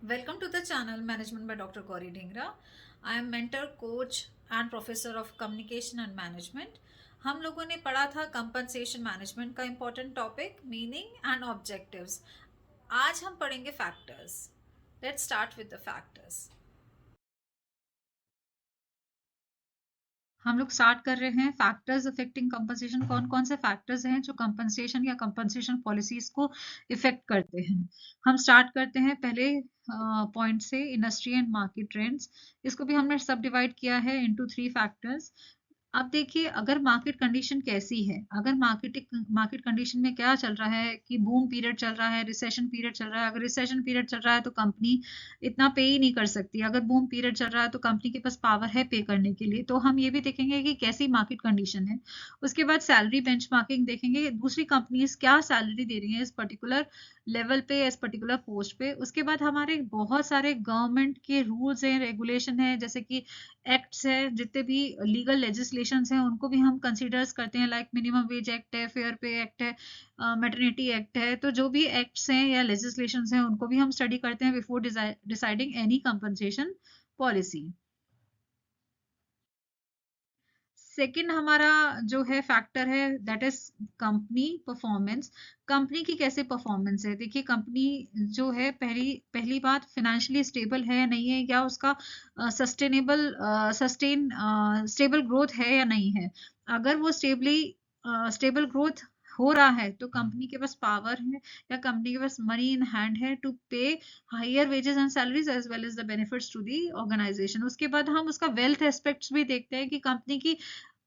Welcome to the channel Management by Dr. Gauri Dhingra. I am mentor, coach and professor of communication and management. हम लोगों ने पढ़ा था compensation management का important topic meaning and objectives. आज हम पढ़ेंगे factors. Let's start with the factors. हम लोग स्टार्ट कर रहे हैं फैक्टर्स अफेक्टिंग कंपनसेशन. कौन कौन से फैक्टर्स हैं जो कंपनसेशन या कंपनसेशन पॉलिसीज को इफेक्ट करते हैं. हम स्टार्ट करते हैं पहले पॉइंट से, इंडस्ट्री एंड मार्केट ट्रेंड्स. इसको भी हमने सब डिवाइड किया है इनटू 3 फैक्टर्स. अब देखिए, अगर मार्केट कंडीशन कैसी है, अगर मार्केट कंडीशन में क्या चल रहा है कि बूम पीरियड चल रहा है, रिसेशन पीरियड चल रहा है. अगर रिसेशन पीरियड चल रहा है तो कंपनी इतना पे ही नहीं कर सकती. अगर बूम पीरियड चल रहा है तो कंपनी के पास पावर है पे करने के लिए. तो हम ये भी देखेंगे कि कैसी मार्केट कंडीशन है. उसके बाद सैलरी बेंचमार्किंग देखेंगे, दूसरी कंपनीज क्या सैलरी दे रही है इस पर्टिकुलर लेवल पे, इस पर्टिकुलर पोस्ट पे. उसके बाद हमारे बहुत सारे गवर्नमेंट के रूल्स हैं, रेगुलेशन है, जैसे कि एक्ट्स है, जितने भी लीगल लेजिस्लेशंस हैं उनको भी हम कंसीडर्स करते हैं. लाइक मिनिमम वेज एक्ट है, फेयर पे एक्ट है, मैटरनिटी एक्ट है. तो जो भी एक्ट्स हैं या लेजिस्लेशंस हैं उनको भी हम स्टडी करते हैं before deciding any compensation policy. Second हमारा जो है फैक्टर है that is company performance. Company की कैसे परफॉर्मेंस है. देखिए, कंपनी जो है, पहली पहली बात, फाइनेंशियली स्टेबल है या नहीं है, या उसका स्टेबल ग्रोथ है या नहीं है. अगर वो स्टेबल ग्रोथ हो रहा है तो कंपनी के पास पावर है या कंपनी के पास मनी इन हैंड है to pay higher wages and salaries as well as the benefits to the organisation. उसके बाद हम उसका वेल्थ एस्पेक्ट्स भी देखते हैं कि कंपनी की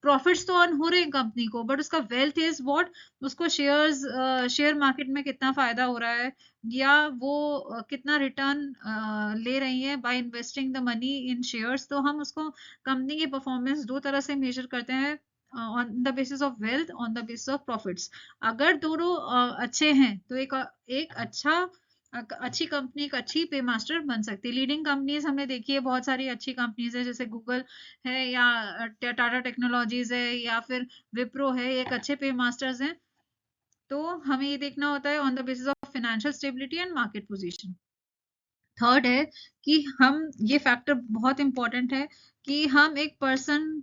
प्रॉफिट्स तो अर्न हो रहे हैं कंपनी को, बट उसका वेल्थ इज व्हाट, उसको शेयर मार्केट में कितना फायदा हो रहा है, या वो कितना रिटर्न ले रही है by investing the money in shares. तो हम उसको कंपनी की परफॉर्मेंस दो तरह से मेजर करते हैं, on the basis of wealth, on the basis of profits. अगर दोनों अच्छे हैं तो एक अच्छी कंपनी एक अच्छी पे मास्टर बन सकती है. लीडिंग कंपनीज हमने देखी है, बहुत सारी अच्छी कंपनीज है, जैसे गूगल है या टाटा टेक्नोलॉजीज है या फिर विप्रो है, एक अच्छे पे मास्टर्स हैं. तो हमें ये देखना होता है on the basis of financial stability and market position. Third है कि हम, ये फैक्टर बहुत इंपॉर्टेंट है कि हम एक पर्सन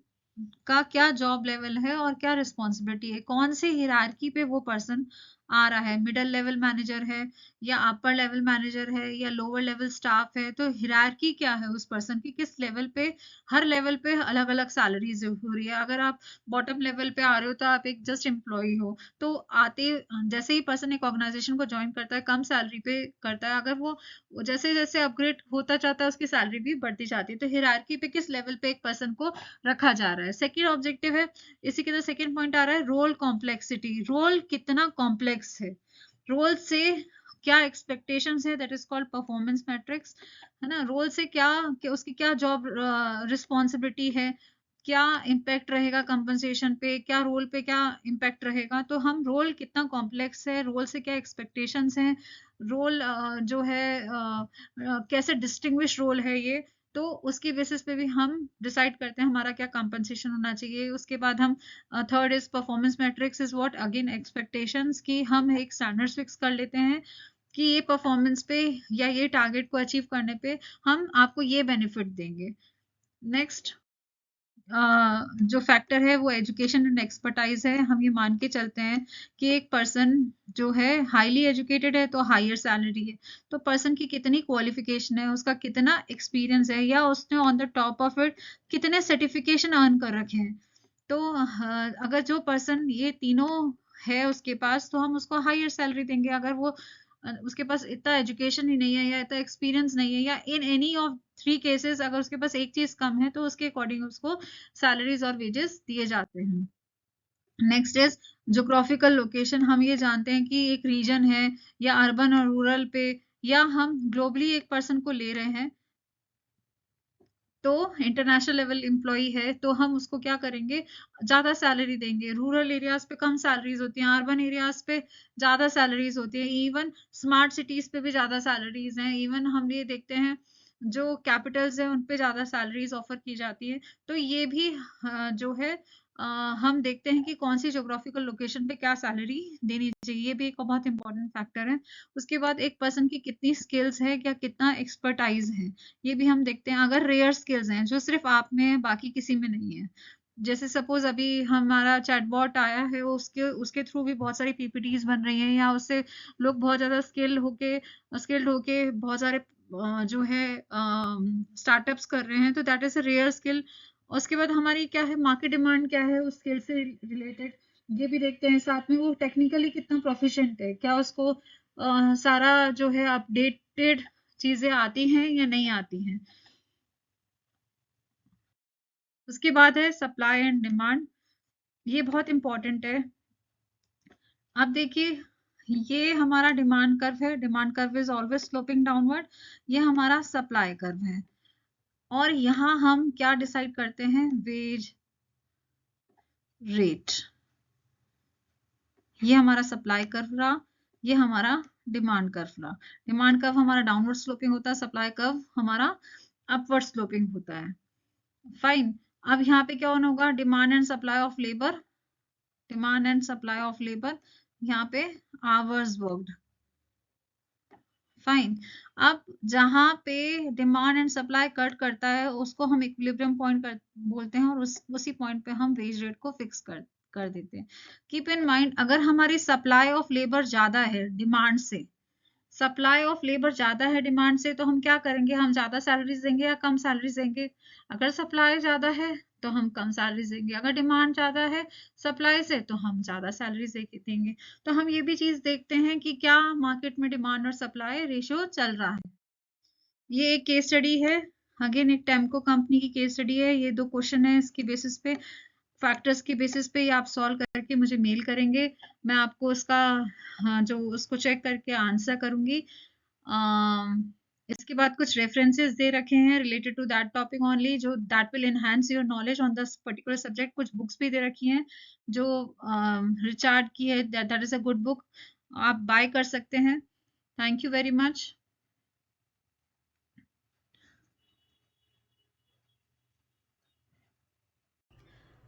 का क्या जॉब लेवल है और क्या रिस्पॉन्सिबिलिटी है, कौन से हिरारकी पे वो पर्सन आ रहा है. मिडिल लेवल मैनेजर है या अपर लेवल मैनेजर है या लोअर लेवल स्टाफ है. तो हिरारकी क्या है उस पर्सन की, किस लेवल पे, हर लेवल पे अलग अलग सैलरीज हो रही है. अगर आप बॉटम लेवल पे आ रहे हो तो आप एक जस्ट एम्प्लॉय हो, तो आते जैसे ही पर्सन एक ऑर्गेनाइजेशन को ज्वाइन करता है कम सैलरी पे करता है. अगर वो जैसे जैसे अपग्रेड होता जाता है उसकी सैलरी भी बढ़ती जाती है. तो हिरारकी पे किस लेवल पे एक पर्सन को रखा जा रहा है. सेकंड ऑब्जेक्टिव है, इसी के अंदर सेकंड पॉइंट आ रहा है रोल कॉम्प्लेक्सिटी. रोल कितना कॉम्प्लेक्स है, रोल से क्या एक्सपेक्टेशंस है, that is called performance matrix, है ना. रोल से क्या उसकी क्या जॉब रिस्पॉन्सिबिलिटी है, क्या इम्पैक्ट रहेगा कंपनसेशन पे, क्या रोल पे क्या इम्पैक्ट रहेगा. तो हम रोल कितना कॉम्प्लेक्स है, रोल से क्या एक्सपेक्टेशंस हैं, रोल जो है कैसे डिस्टिंग्विश रोल है ये, तो उसकी बेसिस पे भी हम डिसाइड करते हैं हमारा क्या कंपनसेशन होना चाहिए. उसके बाद हम, third is performance matrix is what, again expectations, की हम एक स्टैंडर्ड्स फिक्स कर लेते हैं कि ये परफॉर्मेंस पे या ये टारगेट को अचीव करने पे हम आपको ये बेनिफिट देंगे. नेक्स्ट जो फैक्टर है वो एजुकेशन एंड एक्सपर्टाइज है. हम ये मान के चलते हैं कि एक पर्सन जो है हाईली एजुकेटेड है तो हायर सैलरी है. तो पर्सन की कितनी क्वालिफिकेशन है, उसका कितना एक्सपीरियंस है, या उसने on the top of it कितने सर्टिफिकेशन अर्न कर रखे हैं. तो अगर जो पर्सन ये तीनों है उसके पास, तो हम उसको हायर सैलरी देंगे. अगर वो उसके पास इतना एजुकेशन ही नहीं है या इतना एक्सपीरियंस नहीं है, या इन एनी ऑफ 3 केसेस अगर उसके पास एक चीज कम है, तो उसके अकॉर्डिंग उसको सैलरीज और वेजेस दिए जाते हैं. Next is geographical location. हम ये जानते हैं कि एक रीजन है या अर्बन और रूरल पे, या हम ग्लोबली एक पर्सन को ले रहे हैं, तो इंटरनेशनल लेवल एम्प्लॉय है तो हम उसको क्या करेंगे, ज्यादा सैलरी देंगे. रूरल एरियाज पे कम सैलरीज होती हैं, अर्बन एरियाज पे ज्यादा सैलरीज होती है, इवन स्मार्ट सिटीज पे भी ज्यादा सैलरीज हैं. इवन हम ये देखते हैं जो कैपिटल्स हैं उन पे ज्यादा सैलरीज ऑफर की जाती है. तो ये भी जो है हम देखते हैं कि कौन सी ज्योग्राफिकल लोकेशन पे क्या सैलरी देनी चाहिए, ये भी एक बहुत इंपॉर्टेंट फैक्टर है। उसके बाद एक पर्सन की कितनी स्किल्स है, क्या कितना एक्सपर्टाइज है, ये भी हम देखते हैं। अगर रेयर स्किल्स हैं जो सिर्फ आप में है, बाकी किसी में नहीं है, जैसे सपोज अभी हमारा चैटबॉट आया है, उसके उसके थ्रू भी बहुत सारी पीपीटीज बन रही हैं, या उससे लोग बहुत ज्यादा स्किल्ड होके बहुत सारे जो है स्टार्टअप्स कर रहे हैं, तो that is a rare skill. उसके बाद हमारी क्या है, मार्केट डिमांड क्या है उस स्किल से रिलेटेड, ये भी देखते हैं। साथ में वो टेक्निकली कितना प्रोफिशिएंट है, क्या उसको सारा जो है अपडेटेड चीजें आती हैं या नहीं आती हैं। उसके बाद है सप्लाई एंड डिमांड, ये बहुत इंपॉर्टेंट है। अब देखिए, ये हमारा डिमांड कर्व है, demand curve is always sloping downward. ये हमारा सप्लाई कर्व है, और यहाँ हम क्या डिसाइड करते हैं, वेज रेट। ये हमारा सप्लाई कर्व रहा, ये हमारा डिमांड कर्व रहा। डिमांड कर्व हमारा डाउनवर्ड स्लोपिंग होता है, सप्लाई कर्व हमारा अपवर्ड स्लोपिंग होता है। फाइन। अब यहाँ पे क्या होगा, demand and supply of labour, demand and supply of labour, यहाँ पे आवर्स वर्कड। फाइन। अब जहां पे डिमांड एंड सप्लाई कट करता है, उसको हम इक्विलिब्रियम पॉइंट बोलते हैं, और उसी पॉइंट पे हम वेज रेट को फिक्स कर देते हैं। कीप इन माइंड, अगर हमारी सप्लाई ऑफ लेबर ज्यादा है डिमांड से, सप्लाई ऑफ लेबर ज्यादा है डिमांड से, तो हम क्या करेंगे, हम ज्यादा सैलरीज देंगे या कम सैलरीज देंगे। अगर सप्लाई ज्यादा है तो हम कम सैलरीज देंगे, अगर डिमांड ज्यादा है सप्लाई से तो हम ज्यादा सैलरीज देंगे। तो हम ये भी चीज देखते हैं कि क्या मार्केट में डिमांड और सप्लाई रेशियो चल रहा है। ये एक केस स्टडी है, अगेन एक टेम्को कंपनी की केस स्टडी है। ये 2 क्वेश्चन है, इसकी बेसिस पे, फैक्टर्स की बेसिस पे ये आप सॉल्व करके मुझे मेल करेंगे, मैं आपको उसका जो उसको चेक करके आंसर करूंगी। इसके बाद कुछ रेफरेंसेस दे रखे हैं related to that topic only, जो that will enhance your knowledge on this particular subject. कुछ बुक्स भी दे रखी हैं जो रिचार्ड की है, that is a good book, आप बाय कर सकते हैं। Thank you very much.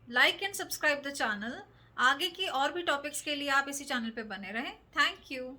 Like and subscribe the channel. आगे की और भी टॉपिक्स के लिए आप इसी चैनल पे बने रहें। Thank you.